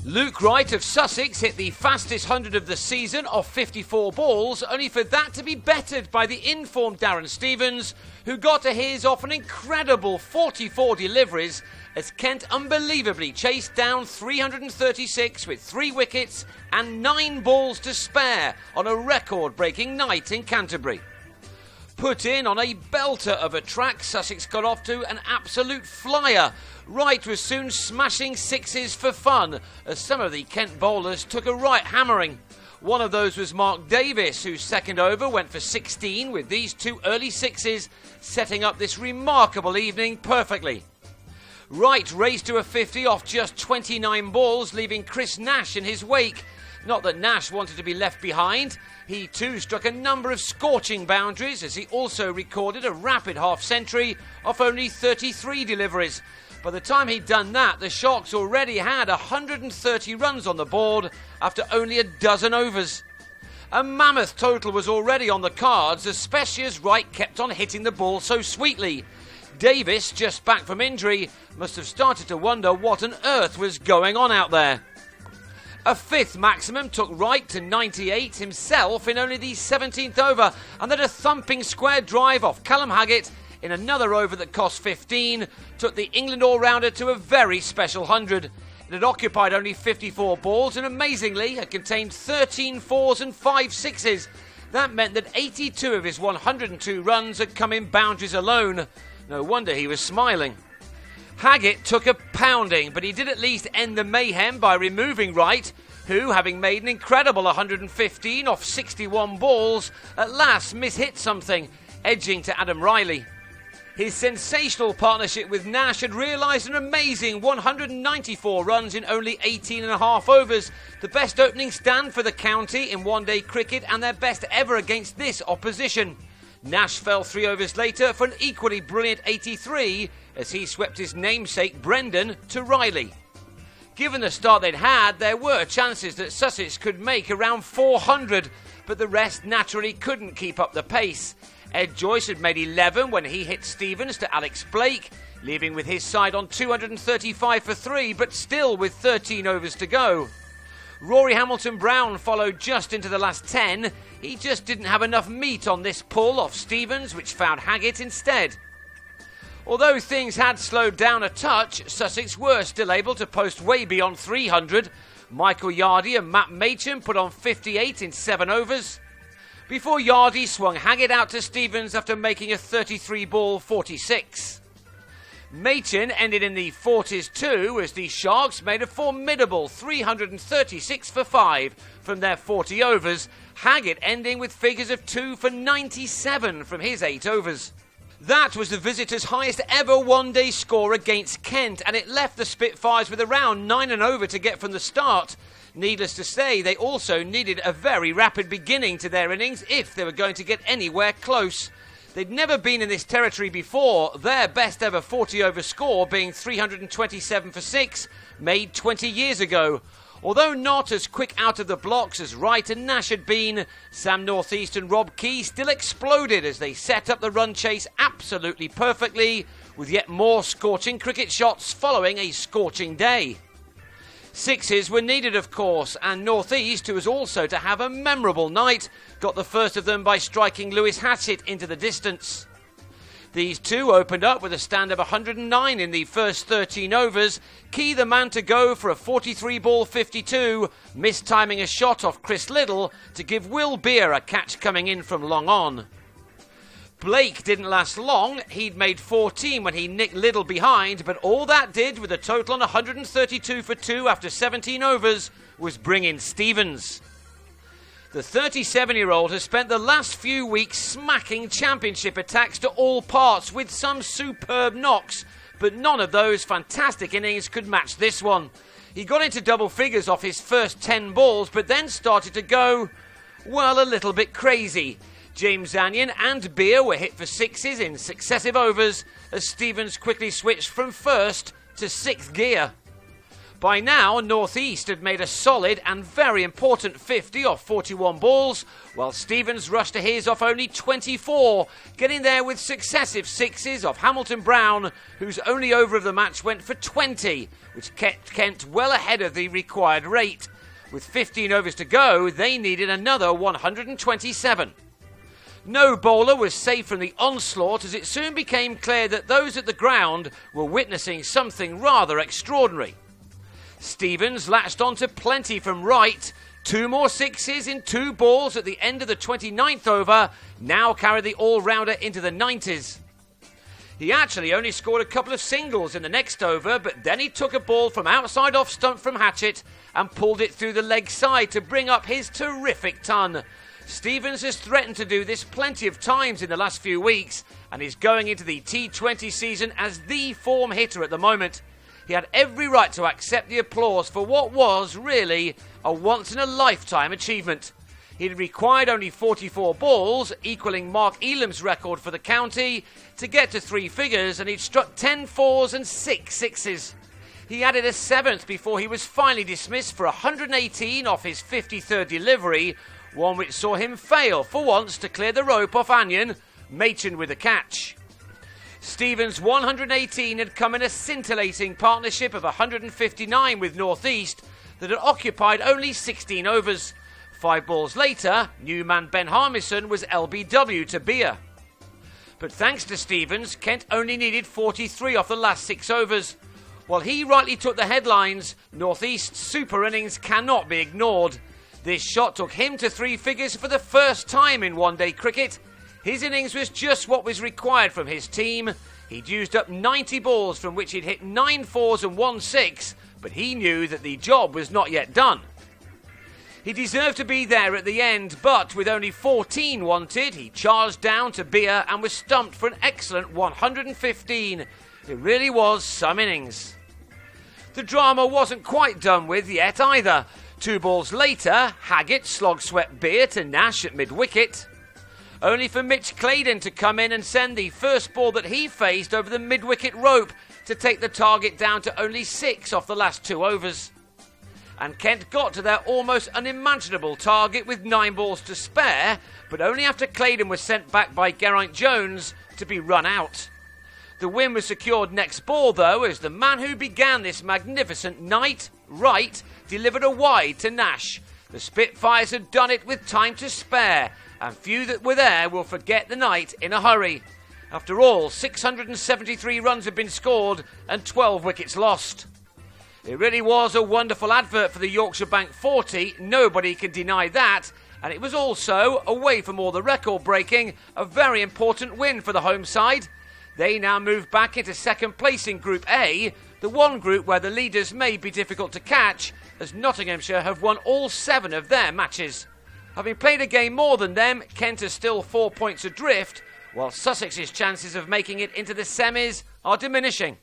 Luke Wright of Sussex hit the fastest 100 of the season off 54 balls, only for that to be bettered by the informed Darren Stevens, who got to his off an incredible 44 deliveries as Kent unbelievably chased down 336 with 3 wickets and 9 balls to spare on a record-breaking night in Canterbury. Put in on a belter of a track, Sussex got off to an absolute flyer. Wright was soon smashing sixes for fun, as some of the Kent bowlers took a right hammering. One of those was Mark Davis, whose second over went for 16 with these 2 early sixes, setting up this remarkable evening perfectly. Wright raced to a 50 off just 29 balls, leaving Chris Nash in his wake. Not that Nash wanted to be left behind. He too struck a number of scorching boundaries, as he also recorded a rapid half-century off only 33 deliveries. By the time he'd done that, the Sharks already had 130 runs on the board after only a dozen overs. A mammoth total was already on the cards, especially as Wright kept on hitting the ball so sweetly. Davis, just back from injury, must have started to wonder what on earth was going on out there. A 5th maximum took Wright to 98 himself in only the 17th over, and then a thumping square drive off Callum Haggett in another over that cost 15 took the England all-rounder to a very special 100. It had occupied only 54 balls and amazingly had contained 13 fours and 5 sixes. That meant that 82 of his 102 runs had come in boundaries alone. No wonder he was smiling. Haggett took a pounding, but he did at least end the mayhem by removing Wright, who, having made an incredible 115 off 61 balls, at last mishit something, edging to Adam Riley. His sensational partnership with Nash had realised an amazing 194 runs in only 18.5 overs, the best opening stand for the county in one-day cricket and their best ever against this opposition. Nash fell 3 overs later for an equally brilliant 83 as he swept his namesake Brendan to Riley. Given the start they'd had, there were chances that Sussex could make around 400, but the rest naturally couldn't keep up the pace. Ed Joyce had made 11 when he hit Stevens to Alex Blake, leaving with his side on 235 for 3, but still with 13 overs to go. Rory Hamilton-Brown followed just into the last 10. He just didn't have enough meat on this pull off Stevens, which found Haggett instead. Although things had slowed down a touch, Sussex were still able to post way beyond 300. Michael Yardy and Matt Machan put on 58 in 7 overs, before Yardy swung Haggett out to Stevens after making a 33-ball 46. Machan ended in the 40s too, as the Sharks made a formidable 336 for 5 from their 40 overs, Haggett ending with figures of 2 for 97 from his 8 overs. That was the visitors' highest ever one-day score against Kent, and it left the Spitfires with around 9 and over to get from the start. Needless to say, they also needed a very rapid beginning to their innings if they were going to get anywhere close. They'd never been in this territory before, their best ever 40-over score being 327 for 6, made 20 years ago. Although not as quick out of the blocks as Wright and Nash had been, Sam Northeast and Rob Key still exploded as they set up the run chase absolutely perfectly, with yet more scorching cricket shots following a scorching day. Sixes were needed, of course, and Northeast, who was also to have a memorable night, got the first of them by striking Lewis Hatchett into the distance. These two opened up with a stand of 109 in the first 13 overs. Key the man to go for a 43-ball 52, mistiming a shot off Chris Liddle to give Will Beer a catch coming in from long on. Blake didn't last long. He'd made 14 when he nicked Liddle behind, but all that did, with a total on 132 for 2 after 17 overs, was bring in Stevens. The 37-year-old has spent the last few weeks smacking championship attacks to all parts with some superb knocks, but none of those fantastic innings could match this one. He got into double figures off his first 10 balls, but then started to go, well, a little bit crazy. James Zanyan and Beer were hit for sixes in successive overs as Stevens quickly switched from first to 6th gear. By now, North East had made a solid and very important 50 off 41 balls, while Stevens rushed to his off only 24, getting there with successive sixes off Hamilton Brown, whose only over of the match went for 20, which kept Kent well ahead of the required rate. With 15 overs to go, they needed another 127. No bowler was safe from the onslaught, as it soon became clear that those at the ground were witnessing something rather extraordinary. Stevens latched on to plenty from Wright. 2 more sixes in 2 balls at the end of the 29th over now carried the all-rounder into the 90s. He actually only scored a couple of singles in the next over, but then he took a ball from outside off stump from Hatchett and pulled it through the leg side to bring up his terrific ton. Stevens has threatened to do this plenty of times in the last few weeks and is going into the T20 season as the form hitter at the moment. He had every right to accept the applause for what was really a once-in-a-lifetime achievement. He'd required only 44 balls, equalling Mark Elam's record for the county, to get to 3 figures, and he'd struck 10 fours and 6 sixes. He added a 7th before he was finally dismissed for 118 off his 53rd delivery, one which saw him fail for once to clear the rope off Anion, Machan with a catch. Stevens' 118 had come in a scintillating partnership of 159 with North East that had occupied only 16 overs. 5 balls later, new man Ben Harmison was LBW to Beer. But thanks to Stevens, Kent only needed 43 off the last 6 overs. While he rightly took the headlines, North East's super innings cannot be ignored. This shot took him to 3 figures for the first time in one-day cricket. His innings was just what was required from his team. He'd used up 90 balls from which he'd hit 9 fours and 1 6, but he knew that the job was not yet done. He deserved to be there at the end, but with only 14 wanted, he charged down to Beer and was stumped for an excellent 115. It really was some innings. The drama wasn't quite done with yet either. 2 balls later, Haggett slog-swept Beer to Nash at mid-wicket, only for Mitch Claydon to come in and send the first ball that he faced over the mid-wicket rope to take the target down to only 6 off the last 2 overs. And Kent got to their almost unimaginable target with 9 balls to spare, but only after Claydon was sent back by Geraint Jones to be run out. The win was secured next ball, though, as the man who began this magnificent night, Wright, delivered a wide to Nash. The Spitfires had done it with time to spare, and few that were there will forget the night in a hurry. After all, 673 runs had been scored and 12 wickets lost. It really was a wonderful advert for the Yorkshire Bank 40, nobody can deny that, and it was also, away from all the record breaking, a very important win for the home side. They now move back into second place in Group A, the one group where the leaders may be difficult to catch, as Nottinghamshire have won all 7 of their matches. Having played a game more than them, Kent are still 4 points adrift, while Sussex's chances of making it into the semis are diminishing.